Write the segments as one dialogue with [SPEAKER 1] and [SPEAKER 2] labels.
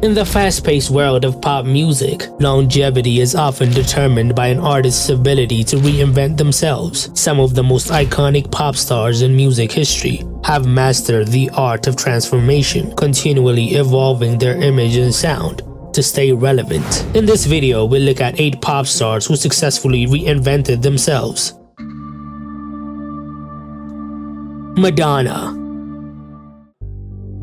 [SPEAKER 1] In the fast-paced world of pop music, longevity is often determined by an artist's ability to reinvent themselves. Some of the most iconic pop stars in music history have mastered the art of transformation, continually evolving their image and sound to stay relevant. In this video, we'll look at 8 pop stars who successfully reinvented themselves. Madonna.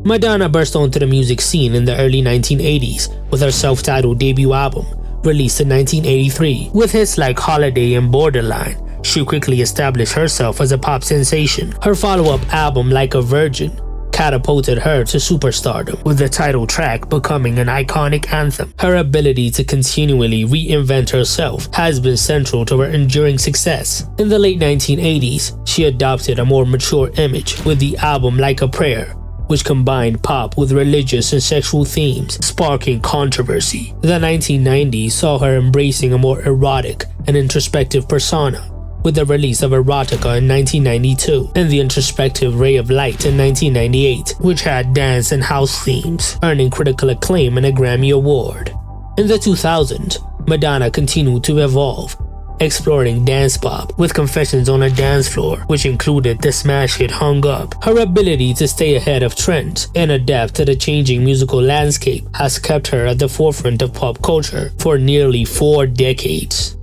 [SPEAKER 1] Madonna burst onto the music scene in the early 1980s with her self-titled debut album, released in 1983. With hits like Holiday and Borderline, she quickly established herself as a pop sensation. Her follow-up album, Like a Virgin, catapulted her to superstardom, with the title track becoming an iconic anthem. Her ability to continually reinvent herself has been central to her enduring success. In the late 1980s, she adopted a more mature image with the album Like a Prayer, which combined pop with religious and sexual themes, sparking controversy. The 1990s saw her embracing a more erotic and introspective persona, with the release of Erotica in 1992 and the introspective Ray of Light in 1998, which had dance and house themes, earning critical acclaim and a Grammy Award. In the 2000s, Madonna continued to evolve, exploring dance pop with Confessions on a Dance Floor, which included the smash hit Hung Up. Her ability to stay ahead of trends and adapt to the changing musical landscape has kept her at the forefront of pop culture for nearly 4 decades.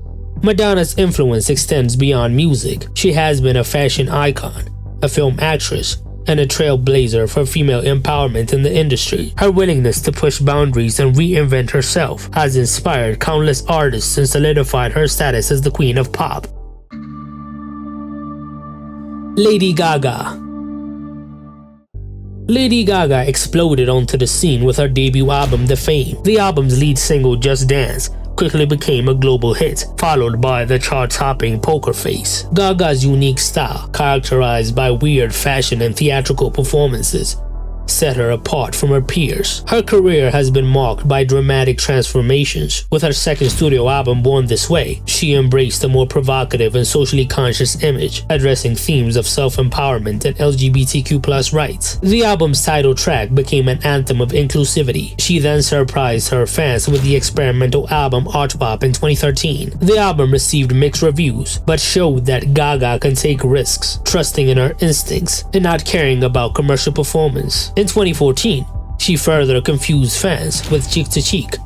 [SPEAKER 1] Madonna's influence extends beyond music. She has been a fashion icon, a film actress, and a trailblazer for female empowerment in the industry. Her willingness to push boundaries and reinvent herself has inspired countless artists and solidified her status as the queen of pop. Lady Gaga. Lady Gaga exploded onto the scene with her debut album, The Fame. The album's lead single, Just Dance, quickly became a global hit, followed by the chart-topping Poker Face. Gaga's unique style, characterized by weird fashion and theatrical performances, set her apart from her peers. Her career has been marked by dramatic transformations. With her second studio album, Born This Way, she embraced a more provocative and socially conscious image, addressing themes of self-empowerment and LGBTQ+ rights. The album's title track became an anthem of inclusivity. She then surprised her fans with the experimental album Art Pop in 2013. The album received mixed reviews, but showed that Gaga can take risks, trusting in her instincts and not caring about commercial performance. In 2014, she further confused fans with Cheek to Cheek,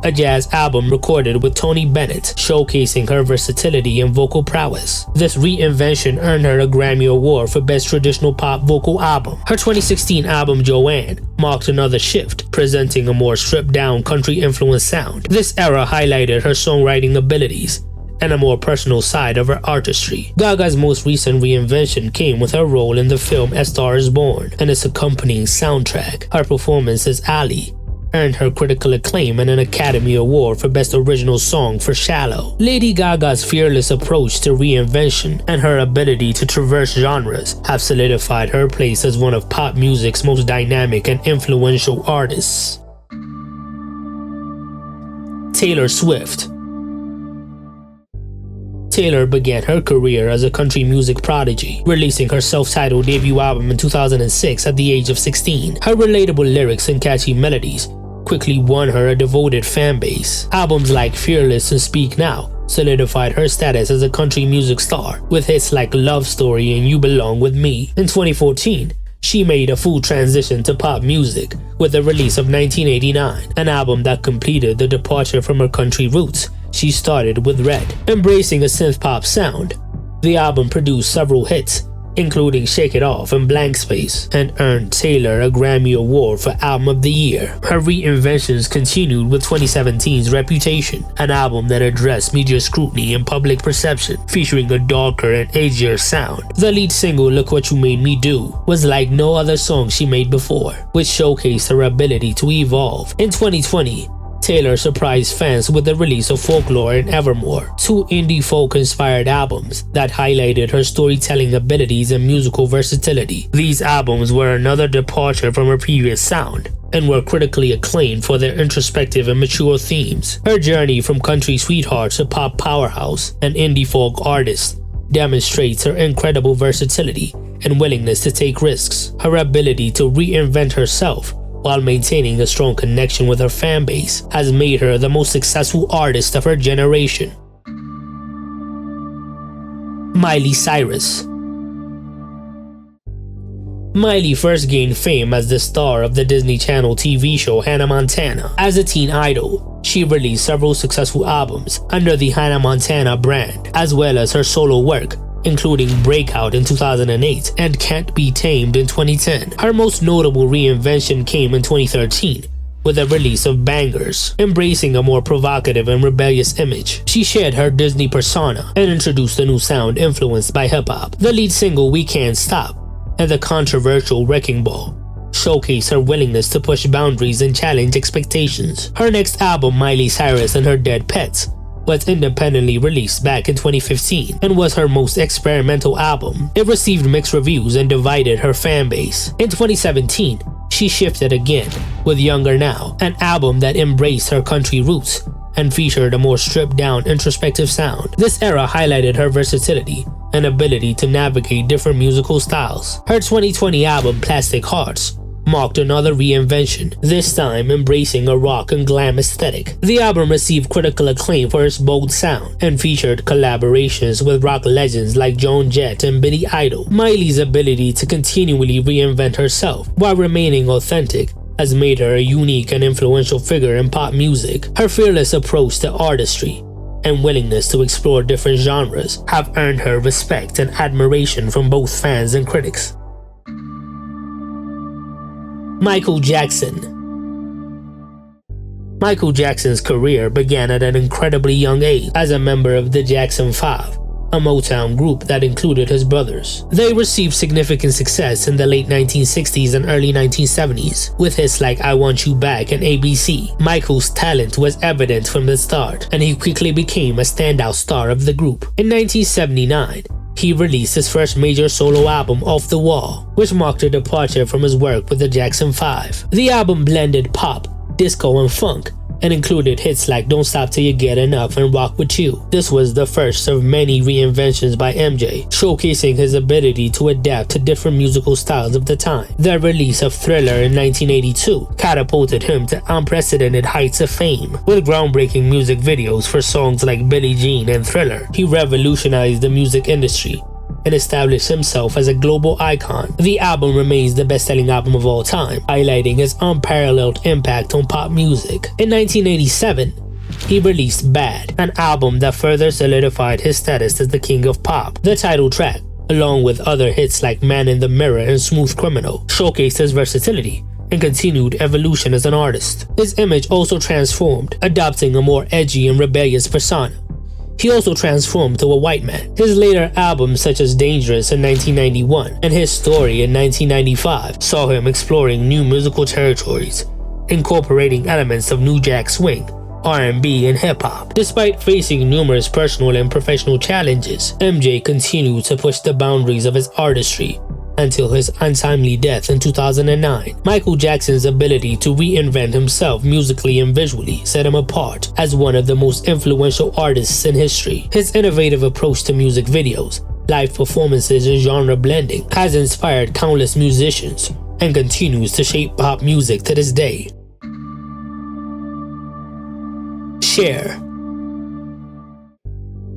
[SPEAKER 1] a jazz album recorded with Tony Bennett, showcasing her versatility and vocal prowess. This reinvention earned her a Grammy Award for Best Traditional Pop Vocal Album. Her 2016 album, Joanne, marked another shift, presenting a more stripped-down country-influenced sound. This era highlighted her songwriting abilities and a more personal side of her artistry. Gaga's most recent reinvention came with her role in the film A Star Is Born and its accompanying soundtrack. Her performance as Ali earned her critical acclaim and an Academy Award for Best Original Song for Shallow. Lady Gaga's fearless approach to reinvention and her ability to traverse genres have solidified her place as one of pop music's most dynamic and influential artists. Taylor Swift. Taylor began her career as a country music prodigy, releasing her self-titled debut album in 2006 at the age of 16. Her relatable lyrics and catchy melodies quickly won her a devoted fan base. Albums like Fearless and Speak Now solidified her status as a country music star, with hits like Love Story and You Belong With Me. In 2014, she made a full transition to pop music with the release of 1989, an album that completed the departure from her country roots. She started with Red, embracing a synth-pop sound. The album produced several hits, including Shake It Off and Blank Space, and earned Taylor a Grammy Award for Album of the Year. Her reinventions continued with 2017's Reputation, an album that addressed media scrutiny and public perception, featuring a darker and edgier sound. The lead single, Look What You Made Me Do, was like no other song she made before, which showcased her ability to evolve. In 2020, Taylor surprised fans with the release of Folklore and Evermore, 2 indie folk-inspired albums that highlighted her storytelling abilities and musical versatility. These albums were another departure from her previous sound and were critically acclaimed for their introspective and mature themes. Her journey from country sweetheart to pop powerhouse and indie folk artist demonstrates her incredible versatility and willingness to take risks. Her ability to reinvent herself while maintaining a strong connection with her fan base, has made her the most successful artist of her generation. Miley Cyrus. Miley first gained fame as the star of the Disney Channel TV show Hannah Montana. As a teen idol, she released several successful albums under the Hannah Montana brand, as well as her solo work, including Breakout in 2008 and Can't Be Tamed in 2010. Her most notable reinvention came in 2013 with the release of Bangers, embracing a more provocative and rebellious image. She shed her Disney persona and introduced a new sound influenced by hip-hop. The lead single We Can't Stop and the controversial Wrecking Ball showcase her willingness to push boundaries and challenge expectations. Her next album, Miley Cyrus and Her Dead Pets, was independently released back in 2015 and was her most experimental album. It received mixed reviews and divided her fan base. In 2017, she shifted again with Younger Now, an album that embraced her country roots and featured a more stripped-down, introspective sound. This era highlighted her versatility and ability to navigate different musical styles. Her 2020 album, Plastic Hearts, marked another reinvention, this time embracing a rock and glam aesthetic. The album received critical acclaim for its bold sound and featured collaborations with rock legends like Joan Jett and Billy Idol. Miley's ability to continually reinvent herself while remaining authentic has made her a unique and influential figure in pop music. Her fearless approach to artistry and willingness to explore different genres have earned her respect and admiration from both fans and critics. Michael Jackson. Michael Jackson's career began at an incredibly young age as a member of the Jackson 5, a Motown group that included his brothers. They received significant success in the late 1960s and early 1970s with hits like I Want You Back and ABC. Michael's talent was evident from the start, and he quickly became a standout star of the group. In 1979, he released his first major solo album, Off the Wall, which marked a departure from his work with the Jackson 5. The album blended pop, disco, and funk, and included hits like Don't Stop Till You Get Enough and Rock With You. This was the first of many reinventions by MJ, showcasing his ability to adapt to different musical styles of the time. The release of Thriller in 1982 catapulted him to unprecedented heights of fame. With groundbreaking music videos for songs like Billie Jean and Thriller, he revolutionized the music industry and established himself as a global icon. The album remains the best-selling album of all time, highlighting his unparalleled impact on pop music. In 1987, he released Bad, an album that further solidified his status as the king of pop. The title track, along with other hits like Man in the Mirror and Smooth Criminal, showcased his versatility and continued evolution as an artist. His image also transformed, adopting a more edgy and rebellious persona. He also transformed to a white man. His later albums such as Dangerous in 1991 and His Story in 1995 saw him exploring new musical territories, incorporating elements of New Jack Swing, R&B, and hip-hop. Despite facing numerous personal and professional challenges, MJ continued to push the boundaries of his artistry until his untimely death in 2009. Michael Jackson's ability to reinvent himself musically and visually set him apart as one of the most influential artists in history. His innovative approach to music videos, live performances, and genre blending has inspired countless musicians and continues to shape pop music to this day. Cher.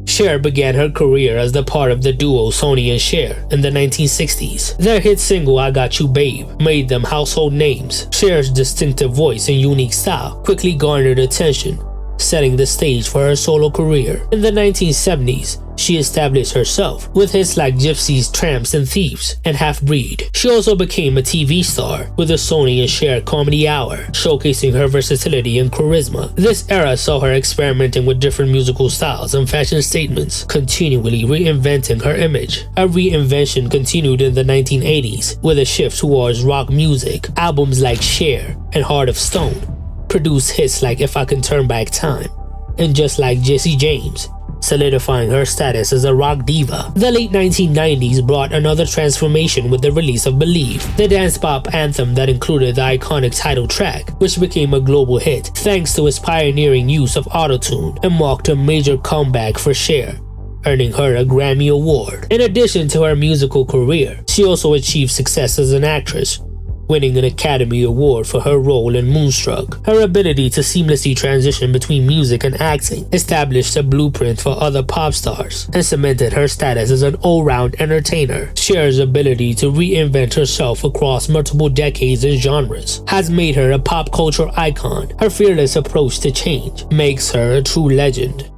[SPEAKER 1] Cher began her career as the part of the duo Sonny and Cher in the 1960s. Their hit single I Got You Babe made them household names. Cher's distinctive voice and unique style quickly garnered attention, setting the stage for her solo career. In the 1970s, she established herself with hits like Gypsies, Tramps, and Thieves, and Half Breed. She also became a TV star with the Sonny and Cher Comedy Hour, showcasing her versatility and charisma. This era saw her experimenting with different musical styles and fashion statements, continually reinventing her image. A reinvention continued in the 1980s with a shift towards rock music. Albums like Cher and Heart of Stone produced hits like If I Can Turn Back Time and Just Like Jesse James, solidifying her status as a rock diva. The late 1990s brought another transformation with the release of Believe, the dance pop anthem that included the iconic title track, which became a global hit thanks to its pioneering use of autotune and marked a major comeback for Cher, earning her a Grammy Award. In addition to her musical career, she also achieved success as an actress, winning an Academy Award for her role in Moonstruck. Her ability to seamlessly transition between music and acting established a blueprint for other pop stars and cemented her status as an all-round entertainer. Cher's ability to reinvent herself across multiple decades and genres has made her a pop culture icon. Her fearless approach to change makes her a true legend.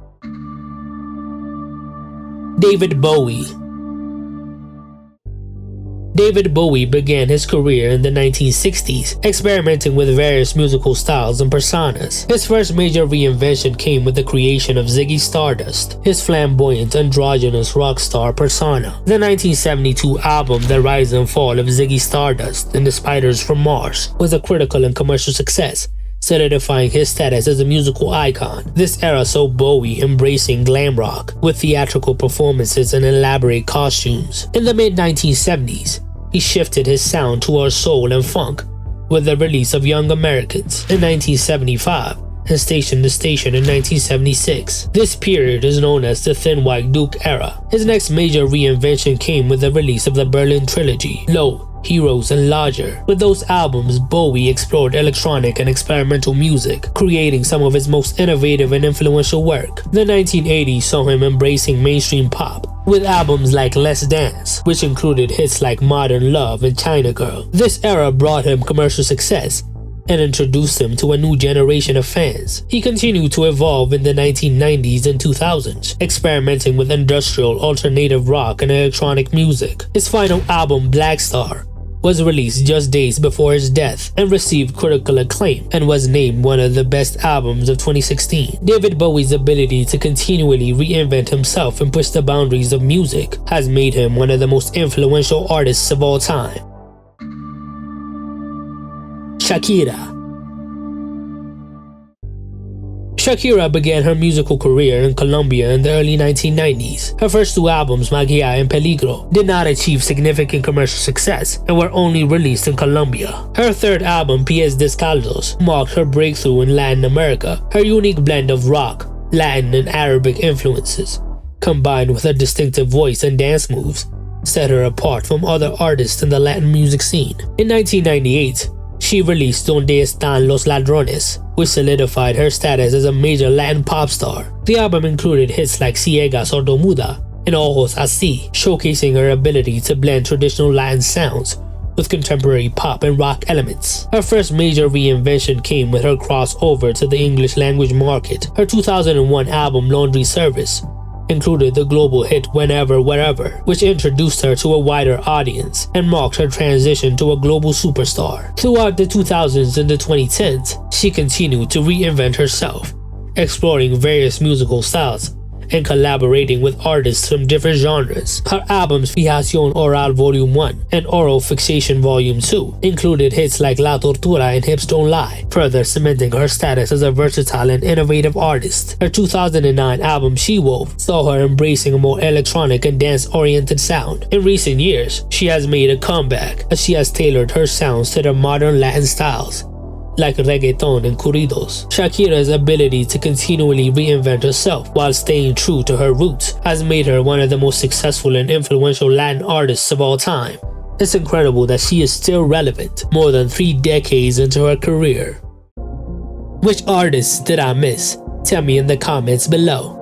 [SPEAKER 1] David Bowie. David Bowie began his career in the 1960s, experimenting with various musical styles and personas. His first major reinvention came with the creation of Ziggy Stardust, his flamboyant, androgynous rock star persona. The 1972 album The Rise and Fall of Ziggy Stardust and the Spiders from Mars was a critical and commercial success, solidifying his status as a musical icon. This era saw Bowie embracing glam rock with theatrical performances and elaborate costumes. In the mid-1970s, he shifted his sound towards soul and funk with the release of Young Americans in 1975 and Station to Station in 1976. This period is known as the Thin White Duke era. His next major reinvention came with the release of the Berlin Trilogy, Low, Heroes, and Larger. With those albums, Bowie explored electronic and experimental music, creating some of his most innovative and influential work. The 1980s saw him embracing mainstream pop, with albums like Let's Dance, which included hits like Modern Love and China Girl. This era brought him commercial success and introduced him to a new generation of fans. He continued to evolve in the 1990s and 2000s, experimenting with industrial, alternative rock, and electronic music. His final album, Black Star, was released just days before his death and received critical acclaim and was named one of the best albums of 2016. David Bowie's ability to continually reinvent himself and push the boundaries of music has made him one of the most influential artists of all time. Shakira. Shakira began her musical career in Colombia in the early 1990s. Her first two albums, Magia and Peligro, did not achieve significant commercial success and were only released in Colombia. Her third album, Pies Descalzos, marked her breakthrough in Latin America. Her unique blend of rock, Latin, and Arabic influences, combined with her distinctive voice and dance moves, set her apart from other artists in the Latin music scene. In 1998, she released Donde Están los Ladrones, which solidified her status as a major Latin pop star. The album included hits like Ciega Sordomuda and Ojos Así, showcasing her ability to blend traditional Latin sounds with contemporary pop and rock elements. Her first major reinvention came with her crossover to the English language market. Her 2001 album Laundry Service included the global hit Whenever Wherever, which introduced her to a wider audience and marked her transition to a global superstar. Throughout the 2000s and the 2010s, she continued to reinvent herself, exploring various musical styles and collaborating with artists from different genres. Her albums Fijación Oral Volume 1 and Oral Fixation Volume 2 included hits like La Tortura and Hips Don't Lie, further cementing her status as a versatile and innovative artist. Her 2009 album She Wolf saw her embracing a more electronic and dance-oriented sound. In recent years, she has made a comeback as she has tailored her sounds to the modern Latin styles, like reggaeton and corridos. Shakira's ability to continually reinvent herself while staying true to her roots has made her one of the most successful and influential Latin artists of all time. It's incredible that she is still relevant more than 3 decades into her career. Which artists did I miss? Tell me in the comments below.